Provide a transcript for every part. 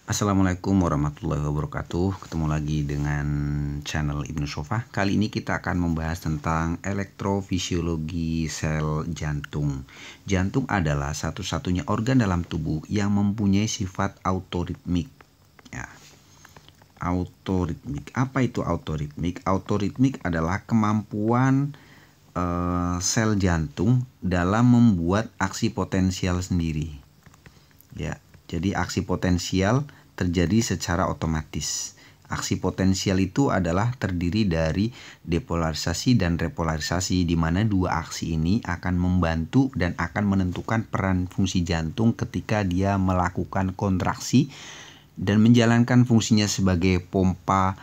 Assalamualaikum warahmatullahi wabarakatuh. Ketemu lagi dengan channel Ibnu Sofa. Kali ini kita akan membahas tentang elektrofisiologi sel jantung. Jantung adalah satu-satunya organ dalam tubuh yang mempunyai sifat autoritmik. Ya. Autoritmik. Apa itu autoritmik? Autoritmik adalah kemampuan sel jantung dalam membuat aksi potensial sendiri. Ya. Jadi aksi potensial terjadi secara otomatis. Aksi potensial itu adalah terdiri dari depolarisasi dan repolarisasi, di mana dua aksi ini akan membantu dan akan menentukan peran fungsi jantung ketika dia melakukan kontraksi dan menjalankan fungsinya sebagai pompa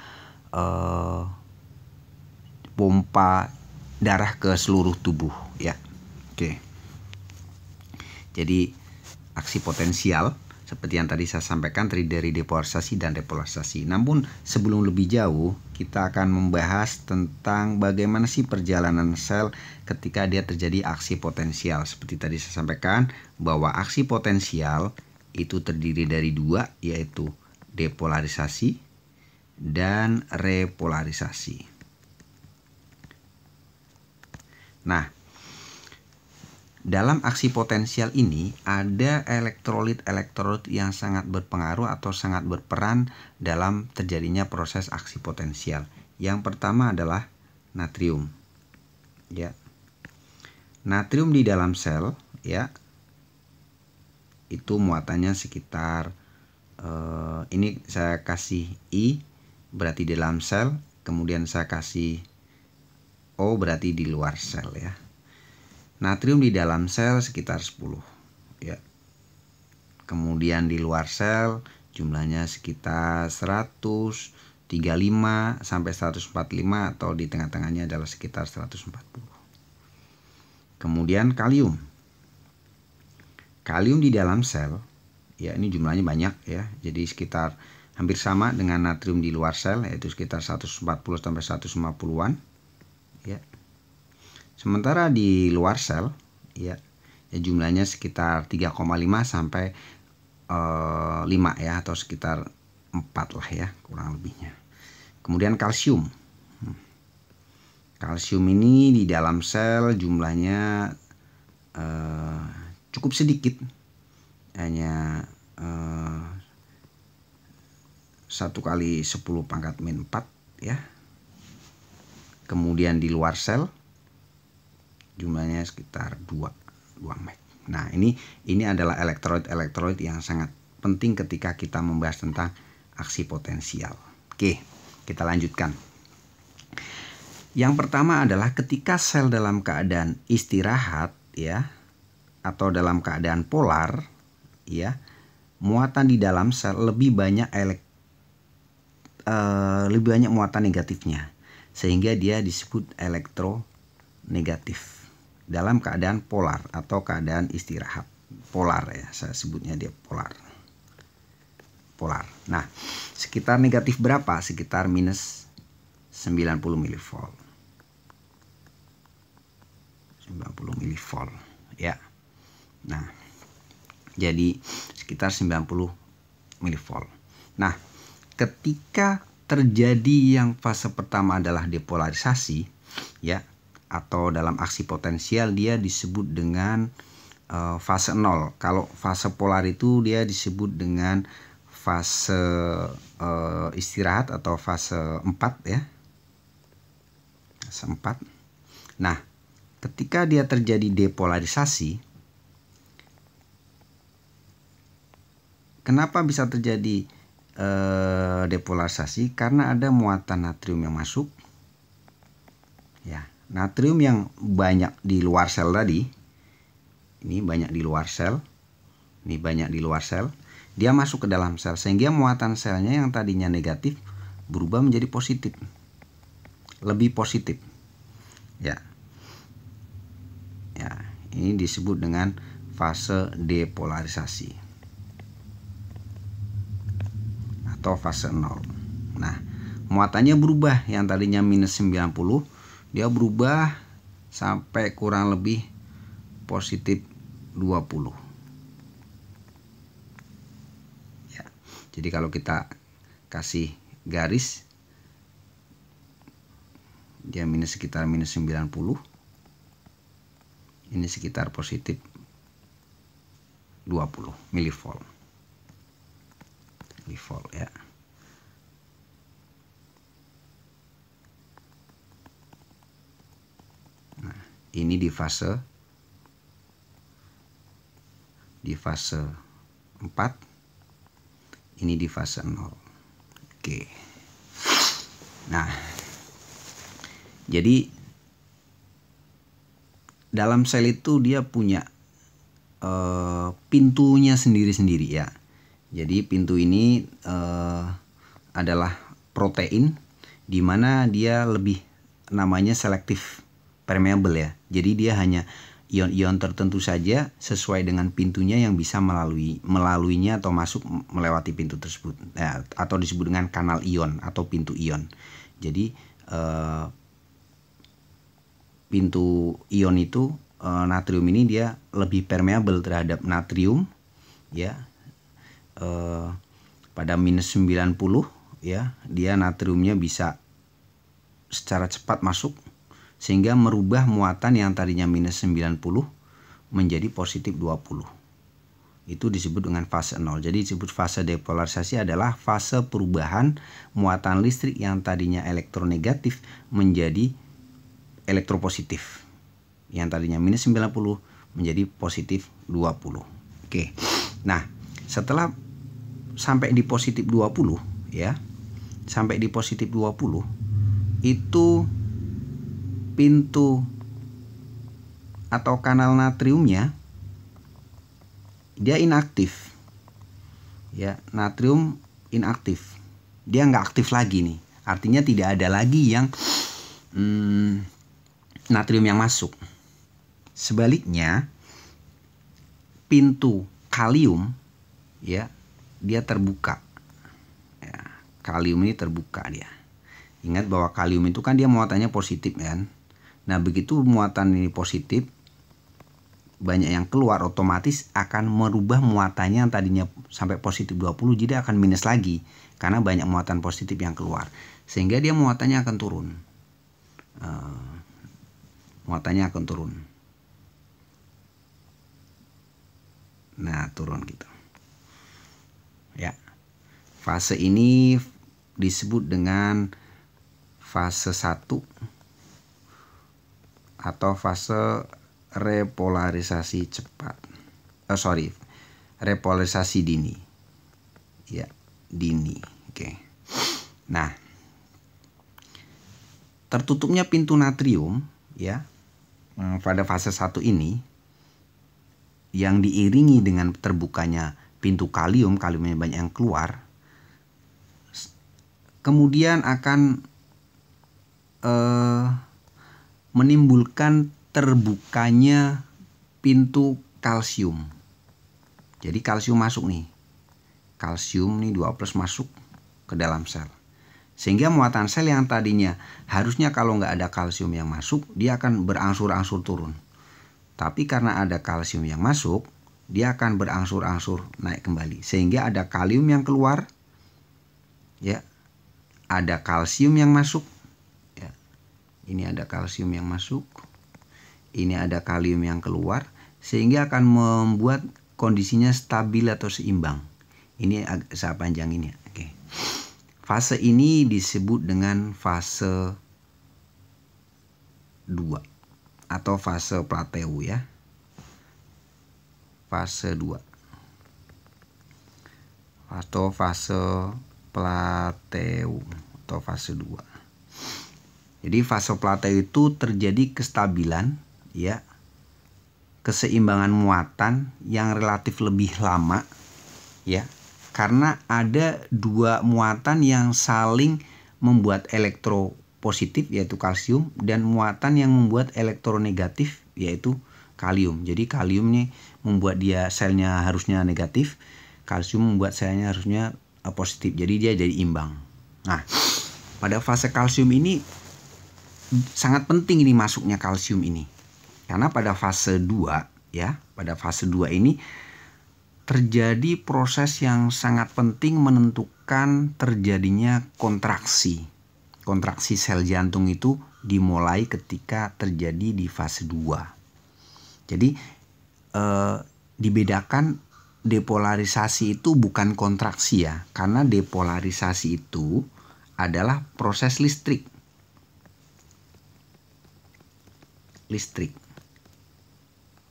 darah ke seluruh tubuh. Ya, oke. Jadi aksi potensial seperti yang tadi saya sampaikan terdiri dari depolarisasi dan repolarisasi. Namun sebelum lebih jauh, kita akan membahas tentang bagaimana sih perjalanan sel ketika dia terjadi aksi potensial. Seperti tadi saya sampaikan bahwa aksi potensial itu terdiri dari dua, yaitu depolarisasi dan repolarisasi. Nah, dalam aksi potensial ini ada elektrolit-elektrolit yang sangat berpengaruh atau sangat berperan dalam terjadinya proses aksi potensial. Yang pertama adalah natrium. Ya. Natrium di dalam sel, ya, itu muatannya sekitar ini saya kasih I berarti di dalam sel, kemudian saya kasih O berarti di luar sel, ya. Natrium di dalam sel sekitar 10, ya. Kemudian di luar sel jumlahnya sekitar 135 sampai 145 atau di tengah-tengahnya adalah sekitar 140. Kemudian kalium. Kalium di dalam sel, ya, ini jumlahnya banyak, ya. Jadi sekitar hampir sama dengan natrium di luar sel, yaitu sekitar 140 sampai 150-an, ya. Sementara di luar sel, ya jumlahnya sekitar 3,5 sampai 5, ya, atau sekitar 4 lah, ya, kurang lebihnya. Kemudian kalsium. Kalsium ini di dalam sel jumlahnya cukup sedikit, hanya 1 kali 10⁻⁴, ya. Kemudian di luar sel jumlahnya sekitar 2 meg. Nah, ini adalah elektrolit yang sangat penting ketika kita membahas tentang aksi potensial. Oke, kita lanjutkan. Yang pertama adalah ketika sel dalam keadaan istirahat, ya, atau dalam keadaan polar, ya, muatan di dalam sel lebih banyak muatan negatifnya, sehingga dia disebut elektronegatif. Dalam keadaan polar atau keadaan istirahat. Polar, ya, saya sebutnya dia polar. Nah, sekitar negatif berapa? Sekitar minus 90 mV. 90 mV, ya. Nah, jadi sekitar 90 mV. Nah, ketika terjadi yang fase pertama adalah depolarisasi, ya, atau dalam aksi potensial dia disebut dengan fase 0. Kalau fase polar itu dia disebut dengan fase istirahat atau fase 4, ya. Fase 4. Nah, ketika dia terjadi depolarisasi, kenapa bisa terjadi depolarisasi? Karena ada muatan natrium yang masuk, ya. Natrium yang banyak di luar sel tadi, ini banyak di luar sel, ini banyak di luar sel, dia masuk ke dalam sel sehingga muatan selnya yang tadinya negatif berubah menjadi positif, lebih positif, ya. Ya, ini disebut dengan fase depolarisasi atau fase 0. Nah, muatannya berubah, yang tadinya minus 90 dia berubah sampai kurang lebih positif 20. Jadi kalau kita kasih garis, dia sekitar minus 90. Ini sekitar positif 20 milivolt. Milivolt ya. Nah, ini di fase 4. Ini di fase 0. Oke. Nah, jadi dalam sel itu dia punya pintunya sendiri-sendiri ya. Jadi pintu ini adalah protein, di mana dia lebih namanya selektif permeable ya. Jadi dia hanya ion-ion tertentu saja sesuai dengan pintunya yang bisa melaluinya atau masuk melewati pintu tersebut ya, atau disebut dengan kanal ion atau pintu ion. Jadi pintu ion itu natrium ini dia lebih permeable terhadap natrium ya. Pada minus 90 ya, dia natriumnya bisa secara cepat masuk sehingga merubah muatan yang tadinya minus 90 menjadi positif 20. Itu disebut dengan fase 0. Jadi disebut fase depolarisasi adalah fase perubahan muatan listrik yang tadinya elektronegatif menjadi elektropositif. Yang tadinya minus 90 menjadi positif 20. Oke. Nah, setelah sampai di positif 20 ya. Sampai di positif 20 itu pintu atau kanal natriumnya dia inaktif ya, natrium inaktif, dia nggak aktif lagi nih, artinya tidak ada lagi yang natrium yang masuk. Sebaliknya pintu kalium ya, dia terbuka ya, kalium ini terbuka dia. Ingat bahwa kalium itu kan dia muatannya positif kan. Nah, begitu muatan ini positif, banyak yang keluar, otomatis akan merubah muatannya yang tadinya sampai positif 20 jadi akan minus lagi karena banyak muatan positif yang keluar, sehingga dia muatannya akan turun. Muatannya akan turun. Nah, turun gitu. Ya. Fase ini disebut dengan fase 1 atau fase repolarisasi cepat. Repolarisasi dini. Ya, dini. Oke. Nah, tertutupnya pintu natrium ya pada fase 1 ini yang diiringi dengan terbukanya pintu kaliumnya banyak yang keluar, kemudian akan menimbulkan terbukanya pintu kalsium. Jadi kalsium masuk nih. Kalsium nih 2+ masuk ke dalam sel. Sehingga muatan sel yang tadinya harusnya kalau nggak ada kalsium yang masuk, dia akan berangsur-angsur turun. Tapi karena ada kalsium yang masuk, dia akan berangsur-angsur naik kembali. Sehingga ada kalium yang keluar, ya, ada kalsium yang masuk. Ini ada kalsium yang masuk, ini ada kalium yang keluar, sehingga akan membuat kondisinya stabil atau seimbang. Ini saya panjang ini. Oke. Fase ini disebut dengan fase 2 atau fase Plateau ya. Fase 2 atau fase Plateau atau fase 2. Jadi fase Plateau itu terjadi kestabilan ya, keseimbangan muatan yang relatif lebih lama ya, karena ada dua muatan yang saling membuat elektropositif yaitu kalsium dan muatan yang membuat elektronegatif yaitu kalium. Jadi kalium nih membuat dia selnya harusnya negatif, kalsium membuat selnya harusnya positif. Jadi dia jadi imbang. Nah, pada fase kalsium ini sangat penting ini masuknya kalsium ini. Karena pada fase 2 ya, pada fase 2 ini terjadi proses yang sangat penting menentukan terjadinya kontraksi. Kontraksi sel jantung itu dimulai ketika terjadi di fase 2. Jadi dibedakan, depolarisasi itu bukan kontraksi ya, karena depolarisasi itu adalah proses listrik.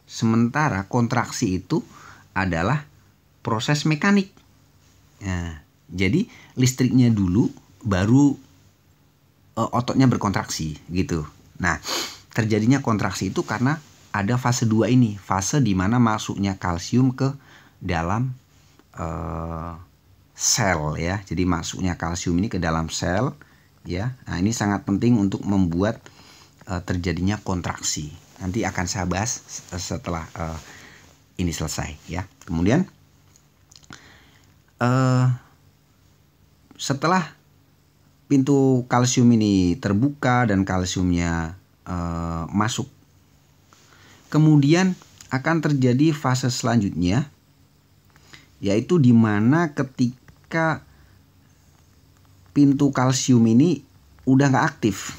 Sementara kontraksi itu adalah proses mekanik. Nah, jadi listriknya dulu baru ototnya berkontraksi gitu. Nah, terjadinya kontraksi itu karena ada fase 2 ini, fase di mana masuknya kalsium ke dalam sel ya. Jadi masuknya kalsium ini ke dalam sel ya. Nah, ini sangat penting untuk membuat terjadinya kontraksi. Nanti akan saya bahas setelah ini selesai ya. Kemudian setelah pintu kalsium ini terbuka dan kalsiumnya masuk, kemudian akan terjadi fase selanjutnya, yaitu di mana ketika pintu kalsium ini udah nggak aktif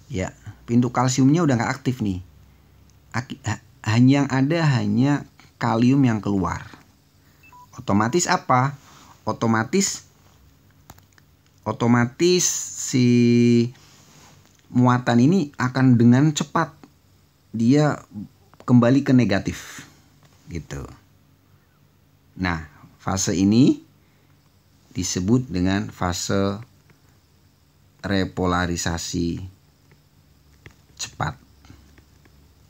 ya, pintu kalsiumnya udah nggak aktif nih, hanya kalium yang keluar. Otomatis apa? Otomatis si muatan ini akan dengan cepat dia kembali ke negatif gitu. Nah, fase ini disebut dengan fase repolarisasi cepat.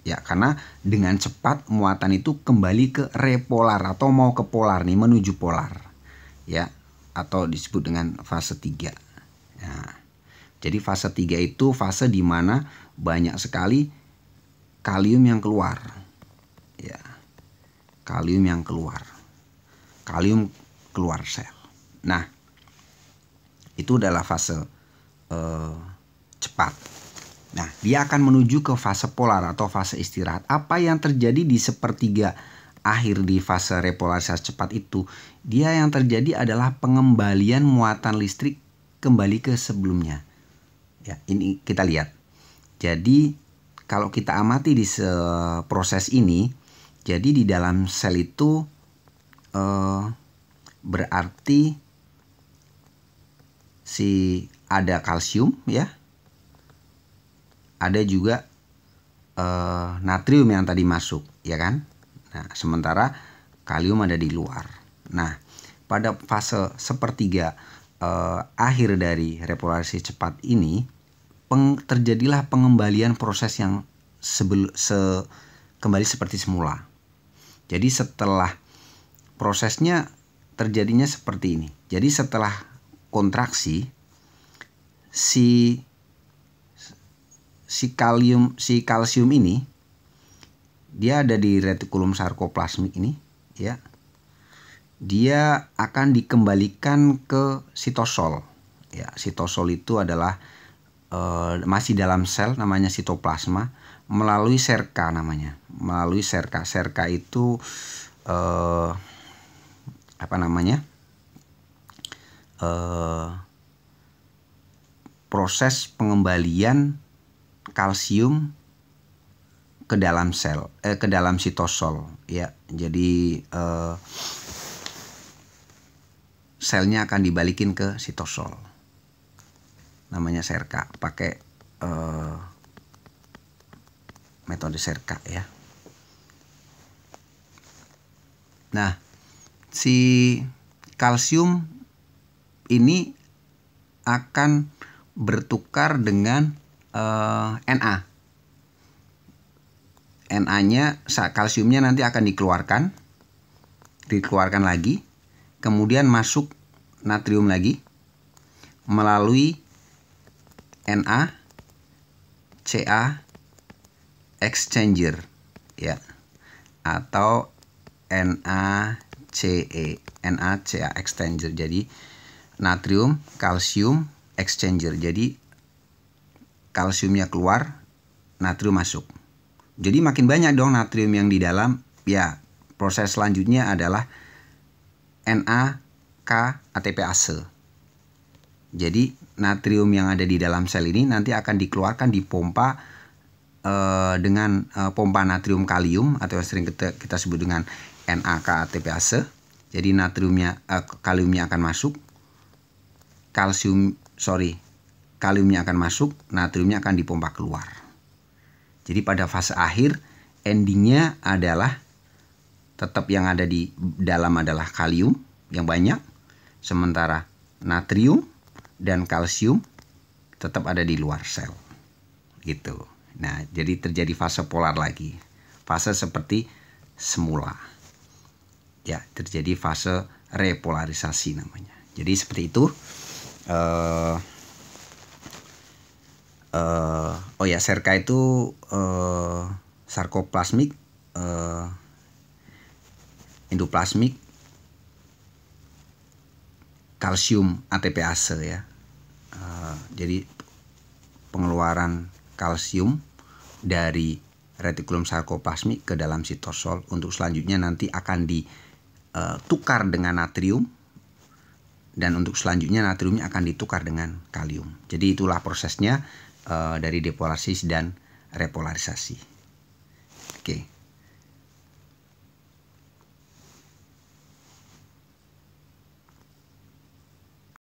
Ya, karena dengan cepat muatan itu kembali ke repolar atau mau ke polar nih, menuju polar. Ya, atau disebut dengan fase 3. Nah, jadi fase 3 itu fase di mana banyak sekali kalium yang keluar. Ya. Kalium yang keluar. Kalium keluar sel. Nah, itu adalah fase cepat. Nah, dia akan menuju ke fase polar atau fase istirahat. Apa yang terjadi di sepertiga akhir di fase repolarisasi cepat itu, dia yang terjadi adalah pengembalian muatan listrik kembali ke sebelumnya. Ya, ini kita lihat. Jadi, kalau kita amati di proses ini, jadi di dalam sel itu berarti ada kalsium ya. Ada juga natrium yang tadi masuk, ya kan? Nah, sementara kalium ada di luar. Nah, pada fase sepertiga akhir dari repolarisasi cepat ini, terjadilah pengembalian proses yang kembali seperti semula. Jadi setelah prosesnya terjadinya seperti ini. Jadi setelah kontraksi, si kalsium ini dia ada di retikulum sarkoplasmik ini ya. Dia akan dikembalikan ke sitosol. Ya, sitosol itu adalah masih dalam sel, namanya sitoplasma, melalui serka namanya. Melalui serka. Serka itu proses pengembalian kalsium ke dalam sel, ke dalam sitosol ya. Jadi selnya akan dibalikin ke sitosol. Namanya serka, pakai metode serka ya. Nah, si kalsium ini akan bertukar dengan Na. Na-nya, kalsiumnya nanti akan dikeluarkan lagi, kemudian masuk natrium lagi melalui NaCa exchanger ya, atau NaCa exchanger. Jadi natrium kalsium exchanger. Jadi kalsiumnya keluar, natrium masuk. Jadi makin banyak dong natrium yang di dalam, ya Proses selanjutnya adalah NaK-ATPase. Jadi natrium yang ada di dalam sel ini nanti akan dikeluarkan di pompa dengan pompa natrium kalium atau yang sering kita sebut dengan NaK-ATPase. Jadi kaliumnya akan masuk, kaliumnya akan masuk, natriumnya akan dipompa keluar. Jadi pada fase akhir endingnya adalah tetap yang ada di dalam adalah kalium yang banyak, sementara natrium dan kalsium tetap ada di luar sel. Gitu. Nah, jadi terjadi fase polar lagi. Fase seperti semula. Ya, terjadi fase repolarisasi namanya. Jadi seperti itu. Serka itu sarkoplasmik, endoplasmik, kalsium ATPase ya. Jadi pengeluaran kalsium dari retikulum sarkoplasmik ke dalam sitosol untuk selanjutnya nanti akan ditukar dengan natrium, dan untuk selanjutnya natriumnya akan ditukar dengan kalium. Jadi itulah prosesnya dari depolarisasi dan repolarisasi. Oke.